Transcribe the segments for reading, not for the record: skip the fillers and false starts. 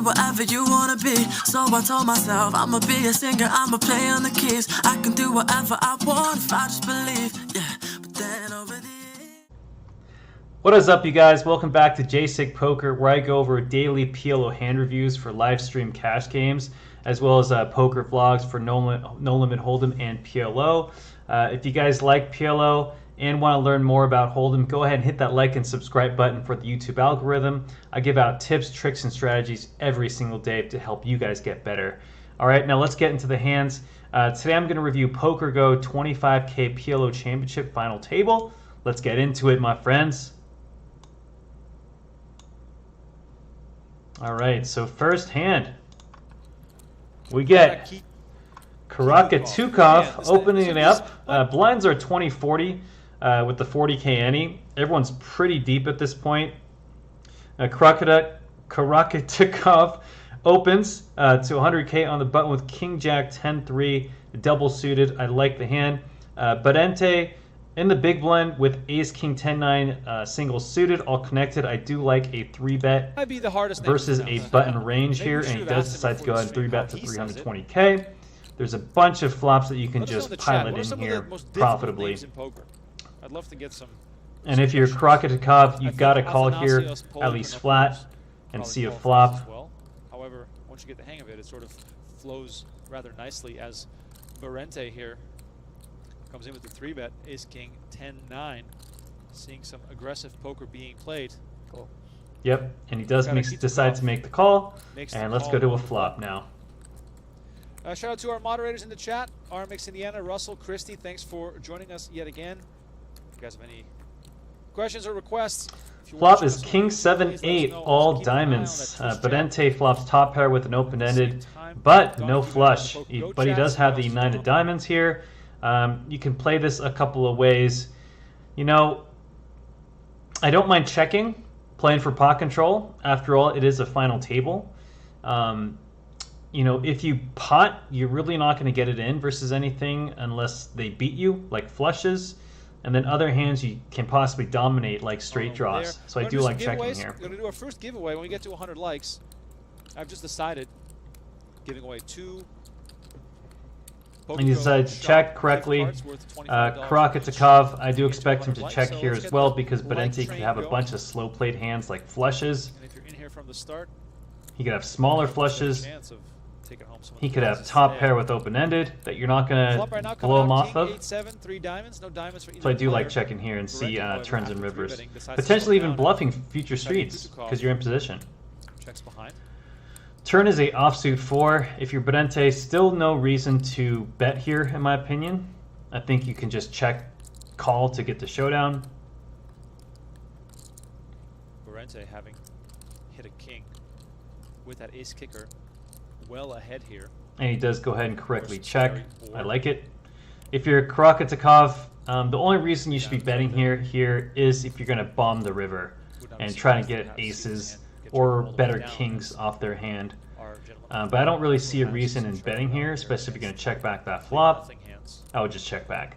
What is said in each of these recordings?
whatever you wanna be. So I told myself, I'ma be a singer, I'ma play on the keys. I can do whatever I want if I just believe. Yeah, but then over the What is up, you guys? Welcome back to JSig Poker, where I go over daily PLO hand reviews for live stream cash games, as well as poker vlogs for No Limit Hold'em and PLO. If you guys like PLO and want to learn more about Hold'em, go ahead and hit that like and subscribe button for the YouTube algorithm. I give out tips, tricks, and strategies every single day to help you guys get better. All right, now let's get into the hands. Today I'm going to review Poker Go 25K PLO Championship Final Table. Let's get into it, my friends. All right, so first hand, we get Karakatukov opening it up. Blinds are 20-40 with the 40K ante. Everyone's pretty deep at this point. Karakatukov opens to 100K on the button with King Jack 10-3 double suited. I like the hand. Badente in the big blind with Ace King 10-9 single suited, all connected. I do like a 3-bet versus a button range here, and he does decide to go ahead and 3-bet to 320K. There's a bunch of flops that you can just pilot in here profitably. I'd love to get some. And if you're Karakatukov, you've got to call here at least flat and see a flop. However, once you get the hang of it, it sort of flows rather nicely as Barente here comes in with the 3-bet, Ace King 10-9, seeing some aggressive poker being played. Cool. Yep, and he does decide to make the call, and let's go to a flop now. Shout out to our moderators in the chat, RMX Indiana, Russell, Christy, thanks for joining us yet again. If you guys have any questions or requests. Flop is King 7-8, all diamonds. Badente flops top pair with an open-ended, but no flush. But he does have the 9 of diamonds here. You can play this a couple of ways. You know, I don't mind checking, playing for pot control. After all, it is a final table. You know, if you pot, you're really not going to get it in versus anything unless they beat you, like flushes. And then other hands you can possibly dominate, like straight draws. So I do like checking here. We're going to do our first giveaway when we get to 100 likes. I've just decided giving away 2. And he decided to check correctly. Karakatukov, I do expect him to check here as well because Badente could have a bunch of slow played hands like flushes. And if you're in here from the start, he could have smaller flushes. He could have top pair with open-ended that you're not going to blow him off of. So I do like checking here and see turns and rivers. Potentially even bluffing future streets because you're in position. Checks behind. Turn is a offsuit 4. If you're Badente, still no reason to bet here, in my opinion. I think you can just check call to get the showdown. Badente having hit a king with that ace kicker well ahead here. And he does go ahead and correctly check. I like it. If you're Karakatukov, the only reason you should be betting here is if you're going to bomb the river and try to get aces or better kings off their hand. But I don't really see a reason in betting here, especially if you're going to check back that flop. I would just check back.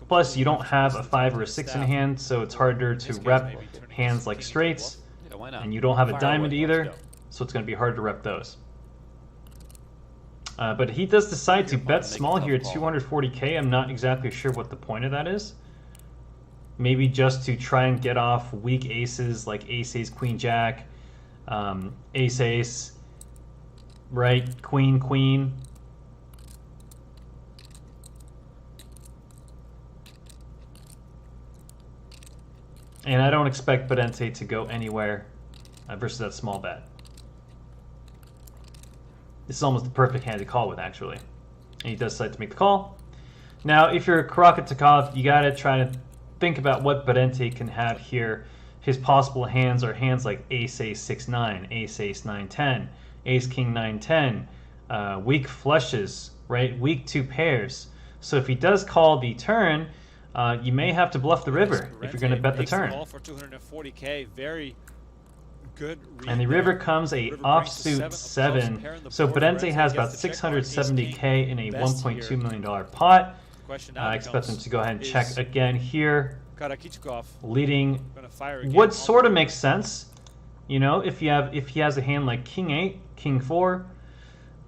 Plus, you don't have a 5 or a 6 in hand, so it's harder to rep hands like straights. And you don't have a diamond either, so it's going to be hard to rep those. But he does decide to bet small here at 240K. I'm not exactly sure what the point of that is. Maybe just to try and get off weak aces like ace-ace, queen-jack, ace-ace, right, queen-queen. And I don't expect Badente to go anywhere versus that small bet. This is almost the perfect hand to call with, actually. And he does decide to make the call. Now, if you're Karakatukov, you got to try to think about what Badente can have here. His possible hands are hands like ace-ace 6-9, ace-ace 9-10, ace-king 9-10, weak flushes, right? Weak 2 pairs. So if he does call the turn, you may have to bluff the river if you're going to bet the turn. For 240K, very good. And the river comes a offsuit 7. So Badente has about 670K in a $1.2 million pot. I expect him to go ahead and check again here. Leading would sort of make sense. You know, if he has a hand like King 8, King 4.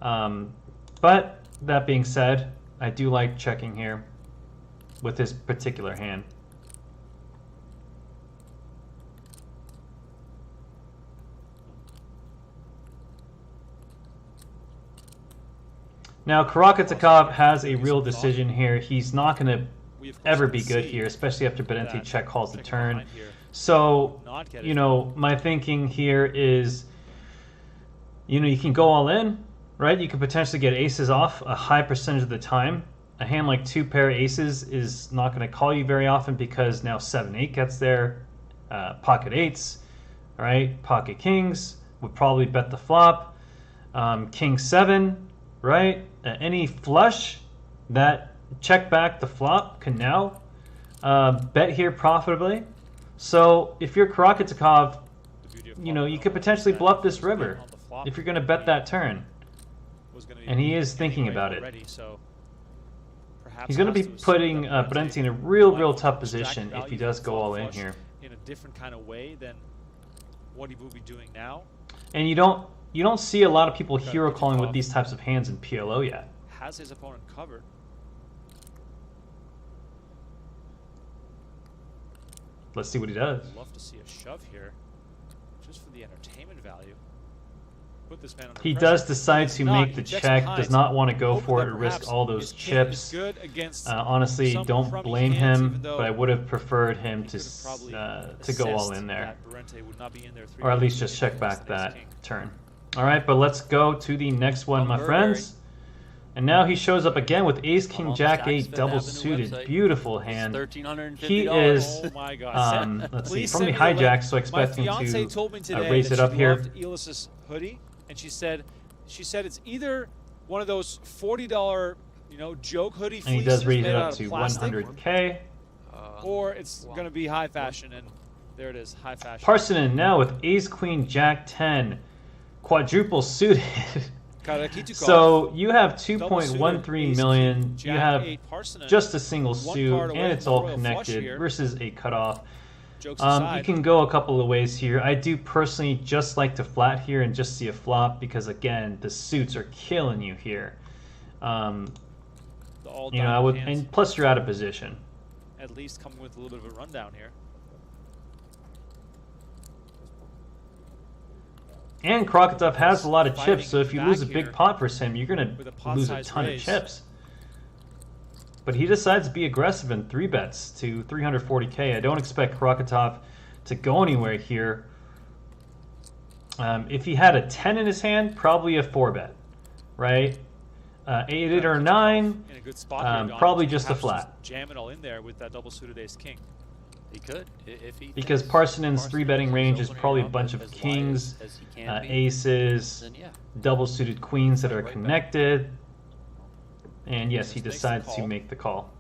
But that being said, I do like checking here with this particular hand. Now, Karakitakov has a real decision here. He's not going to ever be good here, especially after Benente check calls the turn. So, you know, my thinking here is, you know, you can go all in, right? You could potentially get aces off a high percentage of the time. A hand like 2 pair aces is not going to call you very often because now 7-8 gets there. Pocket 8s, right? Pocket kings would probably bet the flop. King 7, right? Any flush that check back the flop can now bet here profitably. So if you're Karakitakov, you know, you could potentially bluff this river if you're going to bet that turn. And he is thinking about it. He's going to be putting Benente in a real tough position if he does go all in here. In a different kind of way than what he will be doing now. And you don't see a lot of people hero calling with these types of hands in PLO yet. Has his opponent covered. Let's see what he does. I'd love to see a shove here, just for the entertainment value. Put this man under He pressure. does decide to make the check, does not want to go for it or risk all those chips. Honestly, don't blame him, but I would have preferred him to go all in there. Or at least just check back that turn. All right, but let's go to the next one, my friends. And now he shows up again with Ace, King, Jack 8 double suited. Beautiful hand. He is, let's see, from the hijack, so I expect him to raise it up here. Elis's hoodie, and she said it's either one of those $40, you know, joke hoodie fleeces, and he does raise it up to plastic, 100K. Or it's going to be high fashion, and there it is, high fashion. Parsonen now with Ace, Queen, Jack 10, quadruple suited. So you have 2.13 million, you have just a single suit, and it's all connected versus a cutoff. You can go a couple of ways here. I do personally just like to flat here and just see a flop because, again, the suits are killing you here. You know, I would, and plus you're out of position. At least coming with a little bit of a rundown here. And Krakatov has a lot of chips, so if you lose a big pot for him, you're going to lose a ton of chips. But he decides to be aggressive in 3-bets to 340K. I don't expect Krakatov to go anywhere here. If he had a 10 in his hand, probably a 4-bet, right? 8 or 9, probably just a flat. Jam it all in there with that double suited ace king. He could, if he because Parsonen's 3-betting range is probably a bunch of kings, aces, double suited queens that are connected. And yes, he decides to make the call.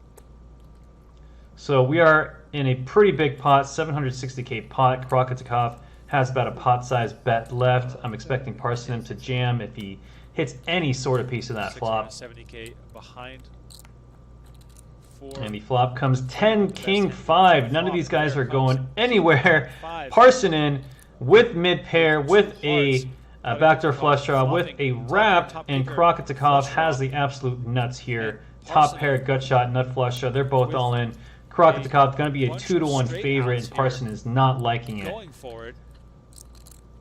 So we are in a pretty big pot, 760K pot. Karakitakov has about a pot size bet left. I'm expecting Parsonen to jam if he hits any sort of piece of that flop. 70K behind. And the flop comes 10, King, 5. None of these guys are going anywhere. Parsonen with mid pair, with a backdoor flush draw, with a wrap, and Karakitakov has the absolute nuts here. Top pair, gut shot, nut flush draw. They're both all in. Karakitakov going to be a 2-to-1 favorite, and Parsonen is not liking it.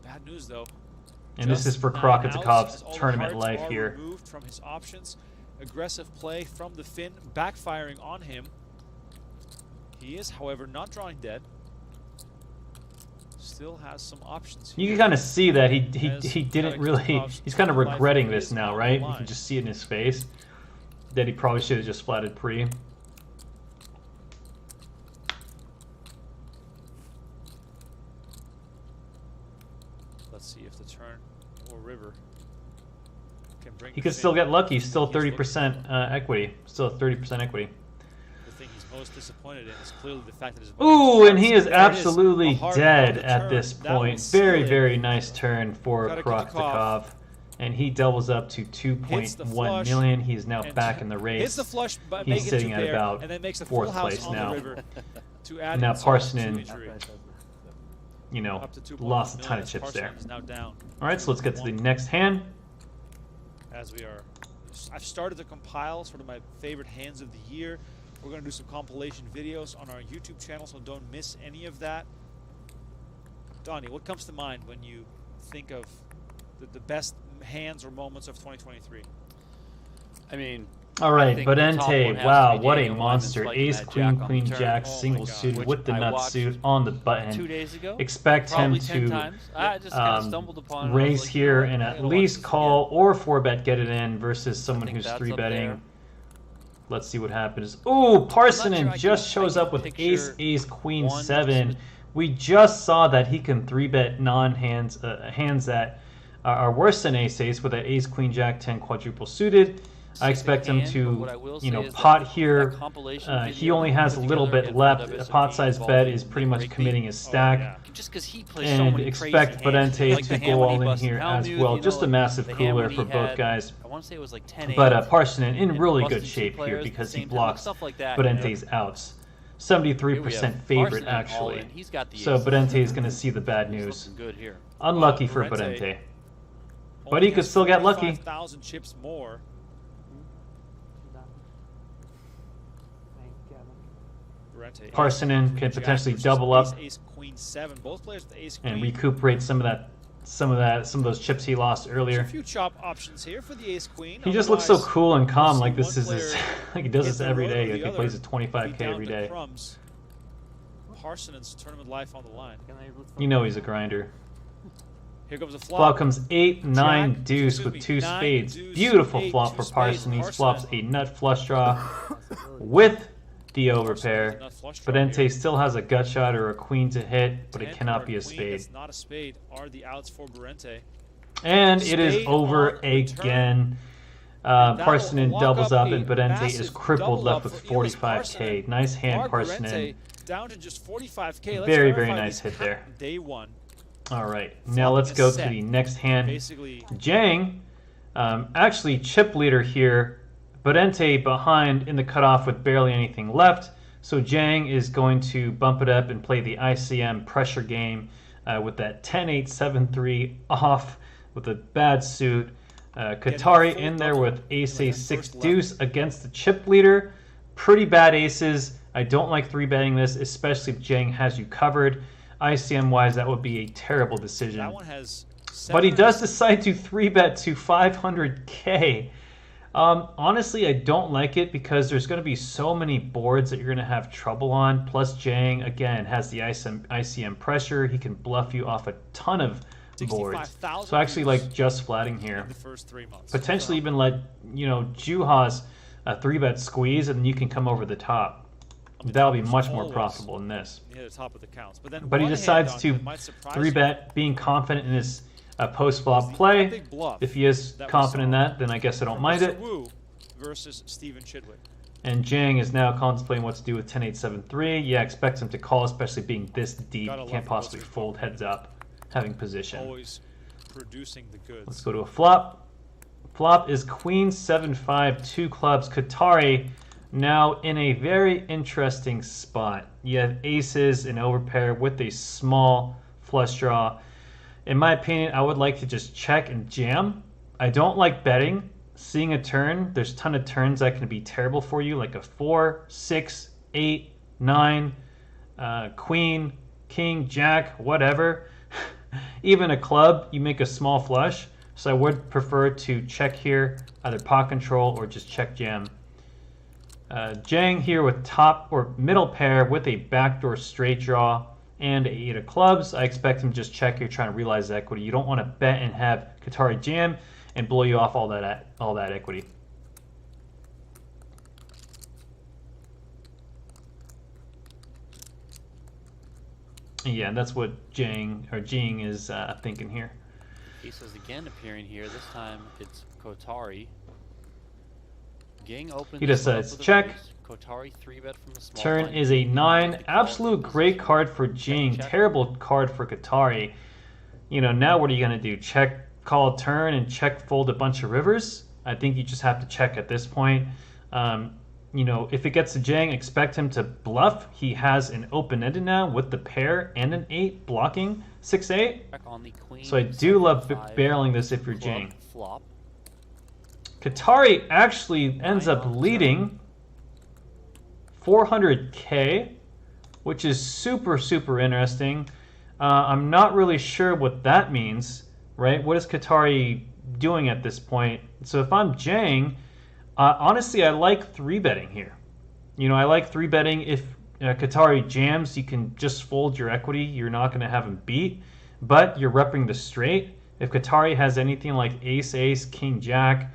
Bad news though. And this is for Karakatikov's tournament life here. Removed from his options. Aggressive play from the Finn, backfiring on him. He is, however, not drawing dead. Still has some options here. You can kind of see that he didn't really. He's kind of regretting this now, right? You can just see it in his face that he probably should have just flatted pre. Let's see if the turn or river. He could still get lucky. Still 30% equity. Still 30% equity. The thing he's most disappointed in is clearly the fact that his ooh, and he is absolutely dead at this point. Very nice turn for Karakitakov. And he doubles up to 2.1 million. He is now back in the race. He's sitting at about 4th place now. Now Parsonen you know, Up to 2.1 lost a ton million of chips as there. Parson is now down. All right, so let's get to the next hand. As we are, I've started to compile sort of my favorite hands of the year. We're going to do some compilation videos on our YouTube channel, so don't miss any of that. Donnie, what comes to mind when you think of the best hands or moments of 2023? I mean, All right, think the top one Budente, has wow, to be what a Daniel monster. Lyman's liking Ace, that queen, jack on the queen, turn. jack, Oh my single God. suit Which with the I nut watched suit on the 2 button. days ago. Expect him Probably 10 to times. I just kind of stumbled upon it. I was raise like, here you know and what, I at gotta watch least this call again. or 4-bet get it in versus someone think who's that's 3-betting. up there. Let's see what happens. Ooh, Parsonen sure I just can shows up with picture ace, queen, one 7. We just saw that he can 3-bet non-hands, hands that are worse than ace with that ace, queen, jack, 10 quadruple suited. I expect him to, you know, pot here. He only has a little bit left. A pot size bet is pretty much committing his stack. Just because he plays so And many expect crazy hands. Budente Like the to hand go when he all in busted here as Helmuth, well. you know, Just a like massive the hand cooler when for he both had, guys. I want to say it was like 10 But eights Parsonen in and really busted good two shape here players at because the he same time, blocks stuff like that, Budente's outs. Here 73% we have favorite Parsonen all actually. in. He's got the So aces. Budente is going to see the bad He's news. looking good here. Unlucky Wow, for Budente Budente. But Only he could has still get lucky. 45,000 chips more. Budente, Parsonen can Jack potentially versus double up ace, queen, 7. Both players with ace, queen. and recuperate some of those chips he lost There's earlier. a few chop options here for the ace, queen. He just looks so Otherwise, cool and calm, we'll like see this is one his, player like he does hit this the every road day. or Like the he plays other, a 25K be down every to day. crumbs. Parsonen's tournament life on the line. You know he's a grinder. Here comes a flop. Flop comes 8, 9, Jack, deuce excuse with me, 2 9, spades. deuce, Beautiful 8, flop 2 for spades. Parson. He flops Parsonen. a nut flush draw with the overpair. Nut flush draw here. Budente still has a gut shot or a queen to hit, but it 10 cannot or be a queen spade. that's not a spade are the outs for Budente. And it is Spade over on return. again. And that'll Parsonen lock doubles up a and Budente is massive crippled double left up with for Elis 45K. Parsonen. Nice hand, Mark Parsonen. Budente down to just 45K. Let's Very, verify very nice this hit there. happened Day one. All right, now let's go to the next hand. Basically, Jang, actually chip leader here. Budente behind in the cutoff with barely anything left. So Jang is going to bump it up and play the ICM pressure game with that 10-8, 7-3 off with a bad suit. Qatari in there with ace, 6 deuce against the chip leader. Pretty bad aces. I don't like 3-betting this, especially if Jang has you covered. ICM wise, that would be a terrible decision. that one has. But he does decide to 3-bet to 500K. Honestly, I don't like it because there's going to be so many boards that you're going to have trouble on. Plus, Jang, again, has the ICM pressure. He can bluff you off a ton of boards. So I actually like just flatting here. The first 3 months. Potentially even let, you know, Juha's a 3-bet squeeze and you can come over the top. That'll be much more profitable than this. Near the top of the counts. But then But he one decides hand to on him might surprise you. 3-bet, being confident in his post-flop The play. big bluff If he is that we confident in saw that, then I guess I don't from mind Mr. it. Wu versus Stephen Chidwick. And Jang is now contemplating what to do with 10-8, 7-3. Yeah, expects him to call, especially being this deep. Gotta Can't love possibly Wilson. fold heads up, having position. Always producing the goods. Let's go to a flop. Flop is queen 7-5, 2 clubs. Qatari now in a very interesting spot. You have aces and overpair with a small flush draw. In my opinion, I would like to just check and jam. I don't like betting. Seeing a turn, there's a ton of turns that can be terrible for you, like a 4, 6, 8, 9, queen, king, jack, whatever. Even a club, you make a small flush. So I would prefer to check here, either pot control or just check jam. Jang here with top or middle pair with a backdoor straight draw and a 8 of clubs. I expect him to just check here, trying to realize equity. You don't want to bet and have Qatari jam and blow you off all that equity. Yeah, that's what Jing is thinking here. Aces again appearing here. This time it's Qatari. Ging opens. He decides to check. Qatari 3-bet from the small Turn blind. is a 9. Call Absolute great card for Jing. check. Terrible card for Qatari. You know, now what are you going to do? Check, call turn, and check fold a bunch of rivers? I think you just have to check at this point. You know, if it gets to Jang, expect him to bluff. He has an open-ended now with the pair and an 8 blocking 6-8. On the queen, So I do love 7-5 barreling this if you're club Jang. flop. Katari actually ends up leading 400K, which is super, super interesting. I'm not really sure what that means, right? What is Katari doing at this point? So if I'm Jang, honestly, I like 3-betting here. You know, I like 3-betting. If Katari jams, you can just fold your equity. You're not going to have him beat, but you're repping the straight. If Katari has anything like ace, king, jack,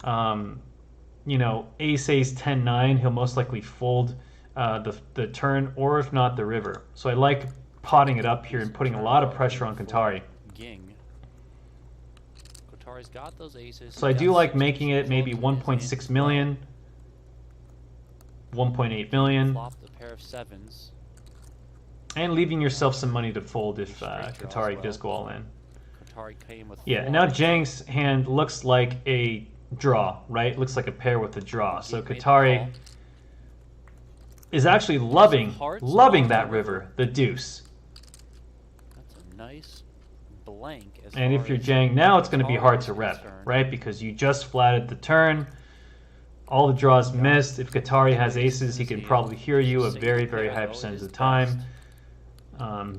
you know, ace, 10-9, he'll most likely fold the turn, or if not, the river. So I like potting it up here and putting a lot of pressure on Katari. Ging. Katari's got those aces. So I do like making it maybe 1.6 million, 1.8 million, Flop the pair of sevens. and leaving yourself some money to fold if Katari does go all in. Katari came with Yeah, now Jang's hand looks like a draw, right? Looks like a pair with a draw. So Katari is actually loving that river, the deuce. That's a nice blank. And if you're Jang now, it's going to be hard to rep, right? Because you just flatted the turn. All the draws missed. If Katari has aces, he can probably hear you a very, very high percentage of the time.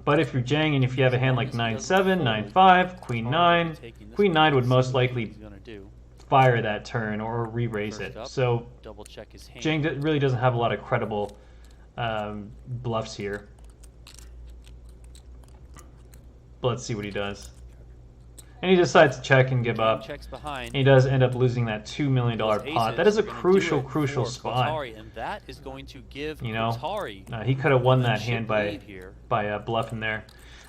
But if you're Jang and if you have a hand like 9-7, 9-5, Queen 9, Queen 9 would most likely fire that turn or re-raise it. So Jang really doesn't have a lot of credible bluffs here. But let's see what he does. And he decides to check and give up. And he does end up losing that $2 million pot. That is a crucial spot. And that is going to give you know, Katari he could have won that hand by bluffing there.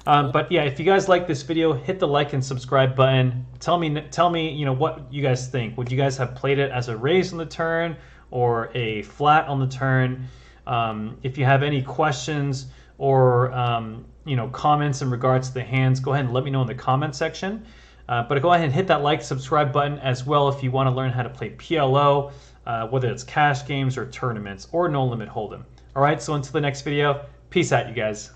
But yeah, if you guys like this video, hit the like and subscribe button. Tell me, you know, what you guys think. Would you guys have played it as a raise on the turn or a flat on the turn? If you have any questions or you know, comments in regards to the hands, go ahead and let me know in the comment section. But go ahead and hit that like, subscribe button as well if you want to learn how to play PLO, whether it's cash games or tournaments or no limit hold'em. All right, so until the next video, peace out, you guys.